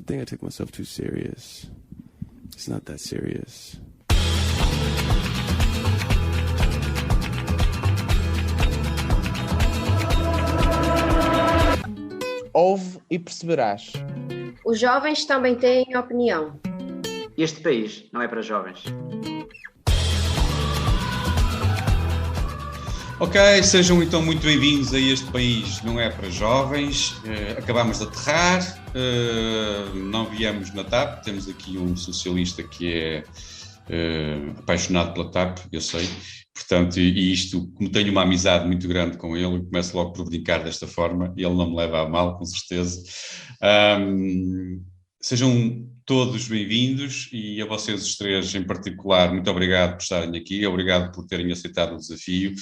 think I take myself too serious. It's not that serious. Ouve e perceberás. Os jovens também têm opinião. Este país não é para jovens. Ok, sejam então muito bem-vindos a Este País Não É Para Jovens. Acabámos de aterrar, não viemos na TAP, temos aqui um socialista que é apaixonado pela TAP, eu sei, portanto, e isto, como tenho uma amizade muito grande com ele, começo logo por brincar desta forma, e ele não me leva a mal, com certeza. Sejam todos bem-vindos e a vocês os três em particular, muito obrigado por estarem aqui, obrigado por terem aceitado o desafio.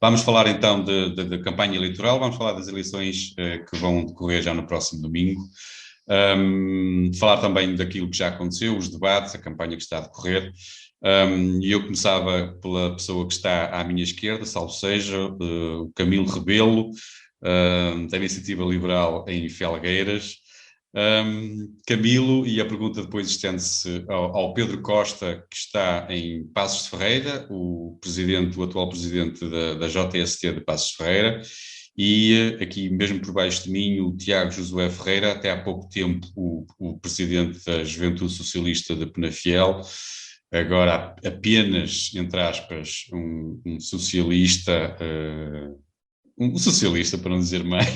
Vamos falar então da campanha eleitoral, vamos falar das eleições que vão decorrer já no próximo domingo, falar também daquilo que já aconteceu, os debates, a campanha que está a decorrer, e eu começava pela pessoa que está à minha esquerda, salvo seja, o Camilo Rebelo, da Iniciativa Liberal em Felgueiras. Camilo, e a pergunta depois estende-se ao Pedro Costa, que está em Passos de Ferreira, o atual presidente da JST de Passos de Ferreira, e aqui mesmo por baixo de mim o Tiago Josué Ferreira, até há pouco tempo o presidente da Juventude Socialista de Penafiel, agora apenas, entre aspas, um socialista, um socialista para não dizer mais.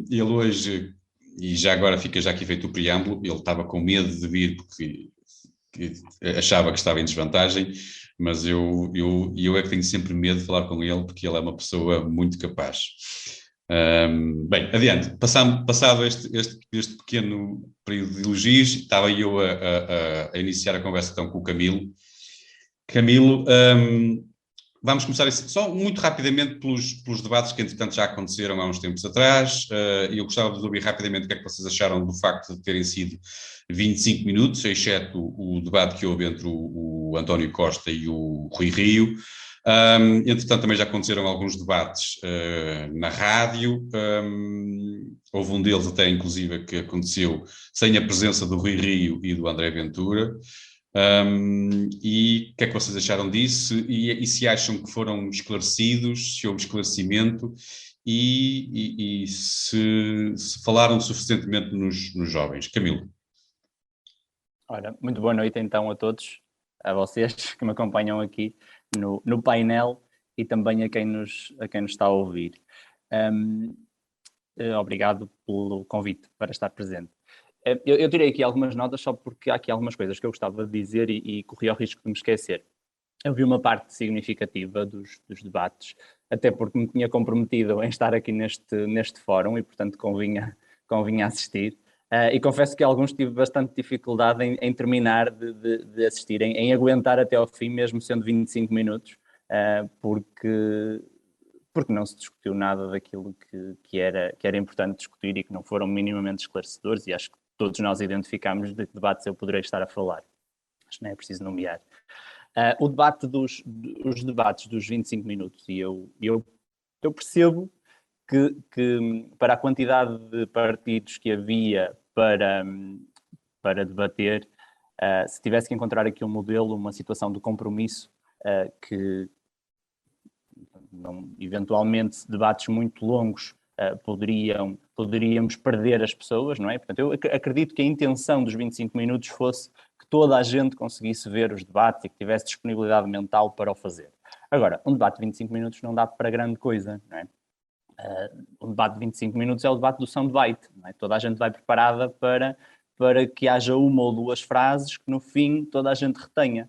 Ele hoje, e já agora fica já aqui feito o preâmbulo, ele estava com medo de vir porque achava que estava em desvantagem, mas eu é que tenho sempre medo de falar com ele porque ele é uma pessoa muito capaz. Bem, adiante, passado este pequeno período de elogios, estava eu a iniciar a conversa então com o Camilo. Camilo, vamos começar só muito rapidamente pelos debates que, entretanto, já aconteceram há uns tempos atrás. Eu gostava de ouvir rapidamente o que é que vocês acharam do facto de terem sido 25 minutos, exceto o debate que houve entre o António Costa e o Rui Rio. Entretanto, também já aconteceram alguns debates na rádio. Houve um deles até, inclusive, que aconteceu sem a presença do Rui Rio e do André Ventura. E o que é que vocês acharam disso? E se acham que foram esclarecidos, se houve esclarecimento e se falaram suficientemente nos jovens? Camilo. Ora, muito boa noite então a todos, a vocês que me acompanham aqui no painel e também a quem nos está a ouvir. Obrigado pelo convite para estar presente. Eu tirei aqui algumas notas só porque há aqui algumas coisas que eu gostava de dizer e corri ao risco de me esquecer. Eu vi uma parte significativa dos debates, até porque me tinha comprometido em estar aqui neste fórum e, portanto, convinha assistir. E confesso que alguns tive bastante dificuldade em terminar de assistir, em aguentar até ao fim, mesmo sendo 25 minutos, porque não se discutiu nada daquilo que era importante discutir e que não foram minimamente esclarecedores, e acho que todos nós identificámos de que debates eu poderei estar a falar. Acho que não é preciso nomear. O debate os debates dos 25 minutos, e eu percebo que para a quantidade de partidos que havia para debater, se tivesse que encontrar aqui um modelo, uma situação de compromisso, que eventualmente debates muito longos poderíamos perder as pessoas, não é? Portanto, eu acredito que a intenção dos 25 minutos fosse que toda a gente conseguisse ver os debates e que tivesse disponibilidade mental para o fazer. Agora, um debate de 25 minutos não dá para grande coisa, não é? Um debate de 25 minutos é o debate do soundbite, não é? Toda a gente vai preparada para que haja uma ou duas frases que no fim toda a gente retenha.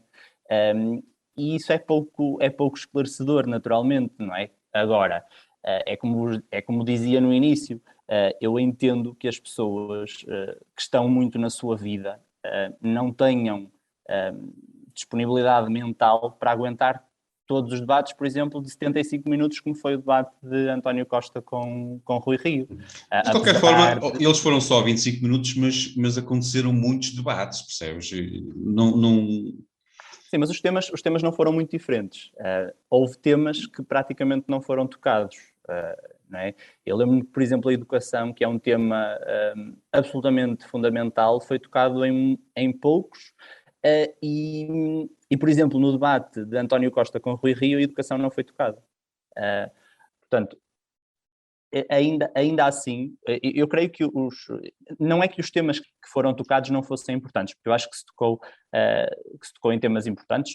E isso é pouco esclarecedor, naturalmente, não é? Agora, é como dizia no início, eu entendo que as pessoas que estão muito na sua vida não tenham disponibilidade mental para aguentar todos os debates, por exemplo, de 75 minutos, como foi o debate de António Costa com Rui Rio. De qualquer forma, eles foram só 25 minutos, mas aconteceram muitos debates, percebes? Sim, mas os temas não foram muito diferentes. Houve temas que praticamente não foram tocados. não é? Eu lembro-me que, por exemplo, a educação, que é um tema absolutamente fundamental, foi tocado em poucos, e, por exemplo, no debate de António Costa com Rui Rio, a educação não foi tocada. Portanto, ainda assim, eu creio que não é que os temas que foram tocados não fossem importantes, porque eu acho que se tocou em temas importantes,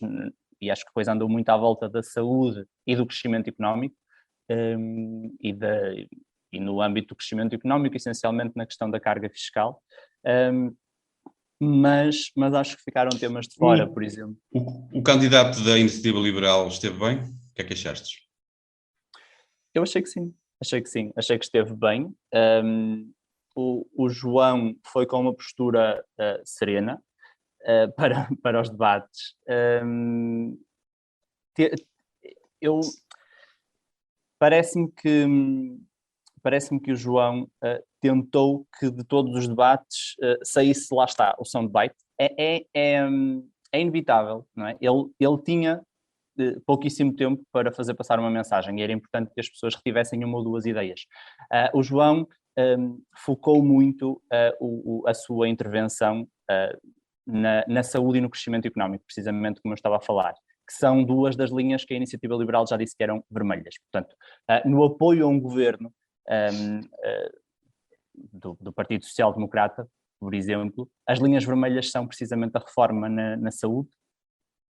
e acho que depois andou muito à volta da saúde e do crescimento económico, e no âmbito do crescimento económico, essencialmente na questão da carga fiscal, mas acho que ficaram temas de fora, por exemplo. O candidato da Iniciativa Liberal esteve bem? O que é que achaste? Eu achei que sim, achei que esteve bem. O João foi com uma postura serena para os debates. Parece-me que o João tentou que de todos os debates saísse, lá está, o soundbite. É inevitável, não é? Ele tinha pouquíssimo tempo para fazer passar uma mensagem e era importante que as pessoas retivessem uma ou duas ideias. O João focou muito a sua intervenção na saúde e no crescimento económico, precisamente como eu estava a falar, que são duas das linhas que a Iniciativa Liberal já disse que eram vermelhas. Portanto, no apoio a um governo do Partido Social Democrata, por exemplo, as linhas vermelhas são precisamente a reforma na saúde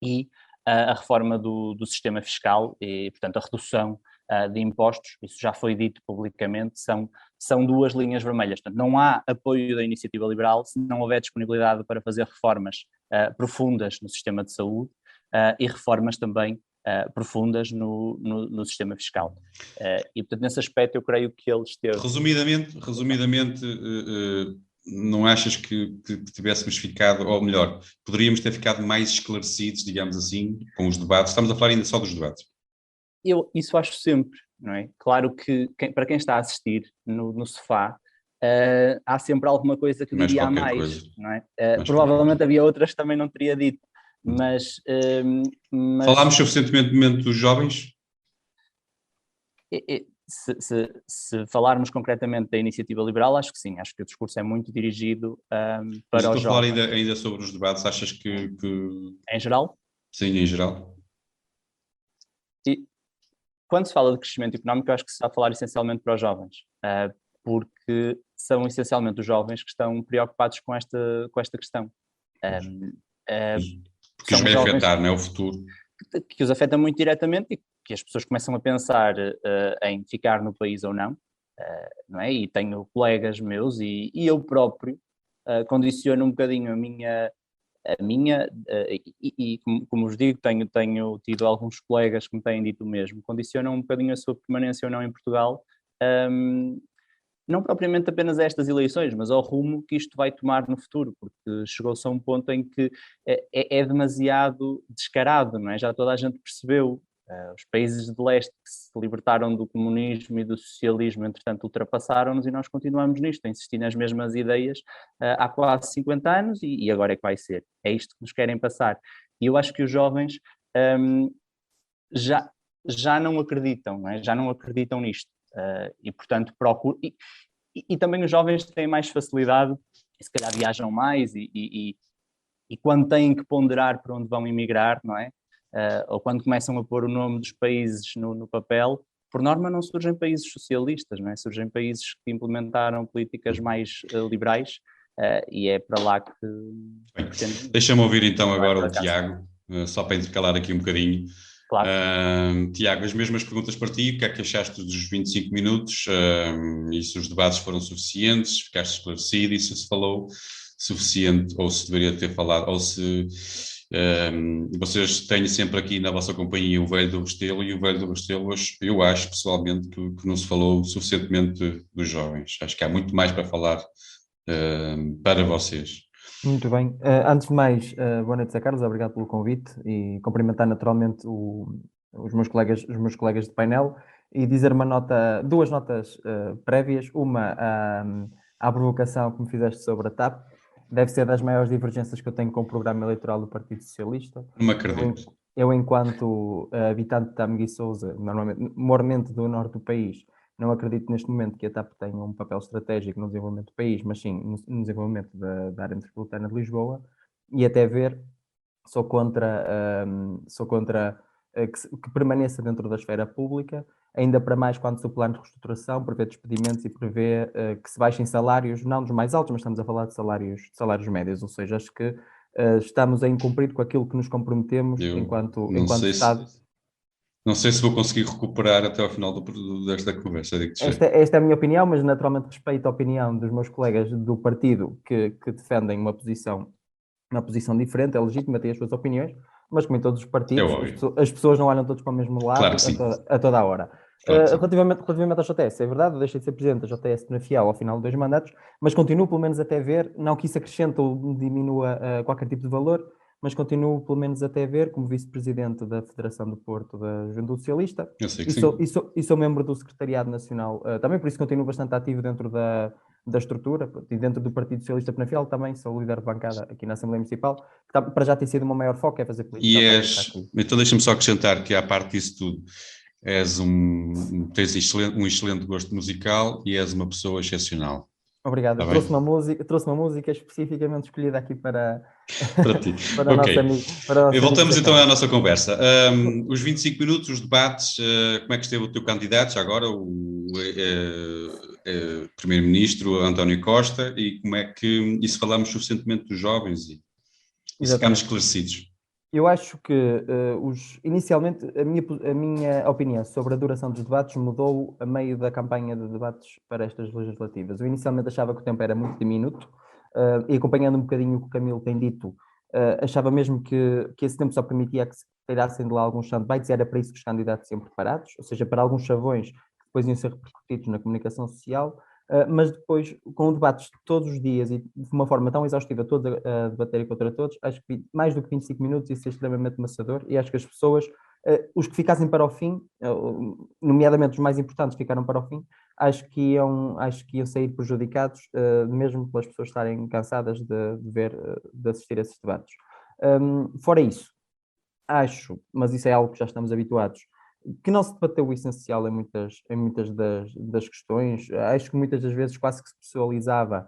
e a reforma do sistema fiscal e, portanto, a redução de impostos. Isso já foi dito publicamente, são duas linhas vermelhas. Portanto, não há apoio da Iniciativa Liberal se não houver disponibilidade para fazer reformas profundas no sistema de saúde e reformas também profundas no sistema fiscal. E, portanto, nesse aspecto eu creio que ele esteve... Resumidamente, não achas que tivéssemos ficado, ou melhor, poderíamos ter ficado mais esclarecidos, digamos assim, com os debates? Estamos a falar ainda só dos debates. Isso acho sempre, não é? Claro que para quem está a assistir no sofá, há sempre alguma coisa que diria a mais, não é? Provavelmente havia outras que também não teria dito, mas... Falámos suficientemente dos jovens? Se falarmos concretamente da Iniciativa Liberal, acho que sim, acho que o discurso é muito dirigido para os jovens. Estou a falar ainda sobre os debates, achas que... Em geral? Sim, em geral. E quando se fala de crescimento económico, eu acho que se está a falar essencialmente para os jovens, porque são essencialmente os jovens que estão preocupados com esta questão. Porque os vai afetar, não é? O futuro. Que os afeta muito diretamente e que as pessoas começam a pensar em ficar no país ou não, não é? E tenho colegas meus e eu próprio condiciono um bocadinho a minha e como vos digo, tenho tido alguns colegas que me têm dito o mesmo, condicionam um bocadinho a sua permanência ou não em Portugal, não propriamente apenas a estas eleições, mas ao rumo que isto vai tomar no futuro, porque chegou-se a um ponto em que é demasiado descarado, não é? Já toda a gente percebeu. Os países de leste que se libertaram do comunismo e do socialismo, entretanto, ultrapassaram-nos e nós continuamos nisto, a insistir nas mesmas ideias há quase 50 anos e agora é que vai ser. É isto que nos querem passar. E eu acho que os jovens já não acreditam, não é? Já não acreditam nisto. E, portanto, procuram... E também os jovens têm mais facilidade, e se calhar viajam mais e quando têm que ponderar para onde vão emigrar, não é? Ou quando começam a pôr o nome dos países no papel, por norma não surgem países socialistas, não é? Surgem países que implementaram políticas mais liberais e é para lá que... Deixa-me ouvir então agora o Tiago, só para intercalar aqui um bocadinho. Claro. Tiago, as mesmas perguntas para ti, o que é que achaste dos 25 minutos e se os debates foram suficientes, ficaste esclarecido e se falou suficiente ou se deveria ter falado, ou se... vocês têm sempre aqui na vossa companhia o Velho do Restelo e o Velho do Restelo, eu acho pessoalmente que não se falou suficientemente dos jovens. Acho que há muito mais para falar para vocês. Muito bem. Antes de mais, boa noite, Zé Carlos, obrigado pelo convite e cumprimentar naturalmente os meus colegas de painel e dizer duas notas prévias. Uma, à provocação que me fizeste sobre a TAP. Deve ser das maiores divergências que eu tenho com o programa eleitoral do Partido Socialista. Não me acredito. Eu enquanto habitante de Tâmega e Sousa, maiormente do norte do país, Não acredito neste momento que a TAP tenha um papel estratégico no desenvolvimento do país, mas sim no desenvolvimento da área metropolitana de Lisboa, e até ver, sou contra que permaneça dentro da esfera pública, ainda para mais quando o plano de reestruturação prevê despedimentos e prevê que se baixem salários, não dos mais altos, mas estamos a falar de salários médios, ou seja, acho que estamos a incumprir com aquilo que nos comprometemos enquanto Estado. Não sei se vou conseguir recuperar até ao final desta conversa. Esta é a minha opinião, mas naturalmente respeito a opinião dos meus colegas do partido que defendem uma posição diferente, é legítimo ter as suas opiniões, mas como em todos os partidos, as pessoas não olham todos para o mesmo lado, claro, a toda a hora. Claro, relativamente à JTS, é verdade, eu deixei de ser presidente da JTS na FIAL ao final de 2 mandatos, mas continuo pelo menos até ver, não que isso acrescente ou diminua qualquer tipo de valor, mas continuo pelo menos até ver como vice-presidente da Federação do Porto da Juventude Socialista, e sou membro do Secretariado Nacional, também por isso continuo bastante ativo dentro da estrutura, e dentro do Partido Socialista Penafiel também sou líder de bancada aqui na Assembleia Municipal, que para já tem sido o meu maior foco, é fazer política. Então deixa-me só acrescentar que à parte disso tudo, tens um excelente gosto musical e és uma pessoa excepcional. Obrigado. Tá, trouxe uma música especificamente escolhida aqui para ti. para o nosso amigo. Voltamos então à nossa conversa. Os 25 minutos, os debates, como é que esteve o teu candidato, já agora, o Primeiro-Ministro António Costa, e como é que, e se falamos suficientemente dos jovens e se ficamos esclarecidos? Eu acho que, inicialmente, a minha opinião sobre a duração dos debates mudou a meio da campanha de debates para estas legislativas. Eu inicialmente achava que o tempo era muito diminuto, e acompanhando um bocadinho o que o Camilo tem dito, achava mesmo que esse tempo só permitia que se tirassem de lá alguns soundbites, e era para isso que os candidatos iam preparados, ou seja, para alguns chavões que depois iam ser repercutidos na comunicação social. Mas depois, com debates todos os dias e de uma forma tão exaustiva, todos a debaterem contra todos, acho que mais do que 25 minutos isso é extremamente maçador, e acho que as pessoas, os que ficassem para o fim, nomeadamente os mais importantes ficaram para o fim, acho que iam sair prejudicados, mesmo pelas pessoas estarem cansadas de assistir a esses debates. Fora isso, acho, mas isso é algo que já estamos habituados, que não se debateu o essencial em muitas das questões. Acho que muitas das vezes quase que se pessoalizava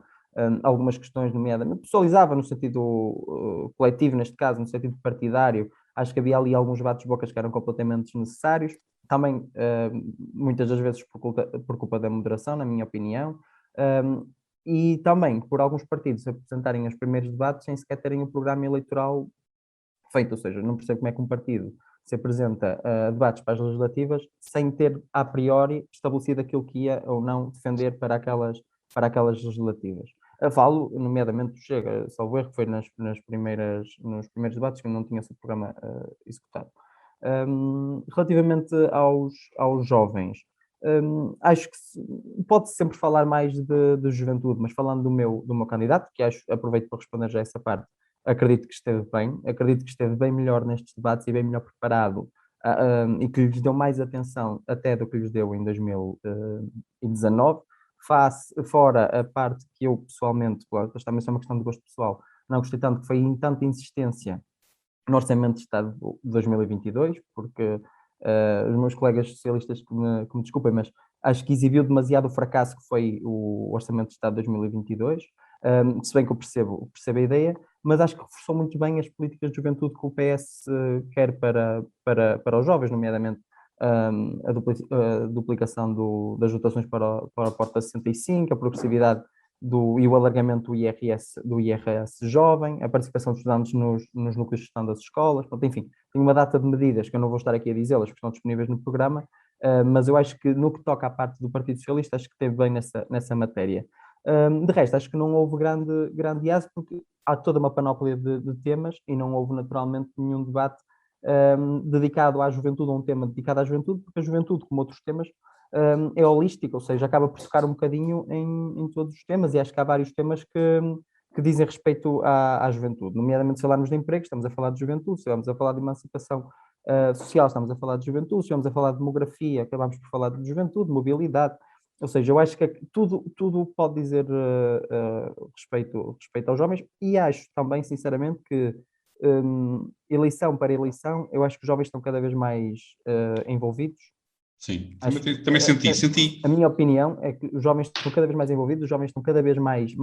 algumas questões, nomeadamente, pessoalizava no sentido coletivo, neste caso, no sentido partidário. Acho que havia ali alguns bates-bocas que eram completamente desnecessários, também muitas das vezes por culpa da moderação, na minha opinião, e também por alguns partidos apresentarem os primeiros debates sem sequer terem um programa eleitoral feito, ou seja, não percebo como é que um partido se apresenta a debates para as legislativas sem ter, a priori, estabelecido aquilo que ia ou não defender para aquelas legislativas. Falo, nomeadamente, do Chega, salvo erro, que foi nos primeiros debates que não tinha o seu programa executado. Relativamente aos jovens, acho que pode-se sempre falar mais de juventude, mas falando do meu candidato, que aproveito para responder já essa parte, acredito que esteve bem melhor nestes debates e bem melhor preparado, e que lhes deu mais atenção até do que lhes deu em 2019, fora a parte que eu pessoalmente, isto também é uma questão de gosto pessoal, não gostei tanto, que foi em tanta insistência no Orçamento de Estado de 2022, porque os meus colegas socialistas que me desculpem, mas acho que exibiu demasiado o fracasso que foi o Orçamento de Estado de 2022, se bem que eu percebo a ideia, mas acho que reforçou muito bem as políticas de juventude que o PS quer para os jovens, nomeadamente a duplicação das dotações para a Porta 65, a progressividade e o alargamento do IRS jovem, a participação dos estudantes nos núcleos de gestão das escolas, enfim, tem uma data de medidas que eu não vou estar aqui a dizê-las, porque estão disponíveis no programa, mas eu acho que no que toca à parte do Partido Socialista, acho que esteve bem nessa matéria. De resto, acho que não houve grande êxito, porque há toda uma panóplia de temas e não houve naturalmente nenhum debate dedicado à juventude, ou um tema dedicado à juventude, porque a juventude, como outros temas, é holística, ou seja, acaba por tocar um bocadinho em todos os temas, e acho que há vários temas que dizem respeito à juventude, nomeadamente se falarmos de emprego, estamos a falar de juventude, se estamos a falar de emancipação social, estamos a falar de juventude, se estamos a falar de demografia, acabamos por falar de juventude, mobilidade. Ou seja, eu acho que tudo pode dizer respeito aos jovens, e acho também, sinceramente, que eleição para eleição, eu acho que os jovens estão cada vez mais envolvidos, Sim, Acho também senti. A minha opinião é que os jovens estão cada vez mais envolvidos, os jovens estão cada vez mais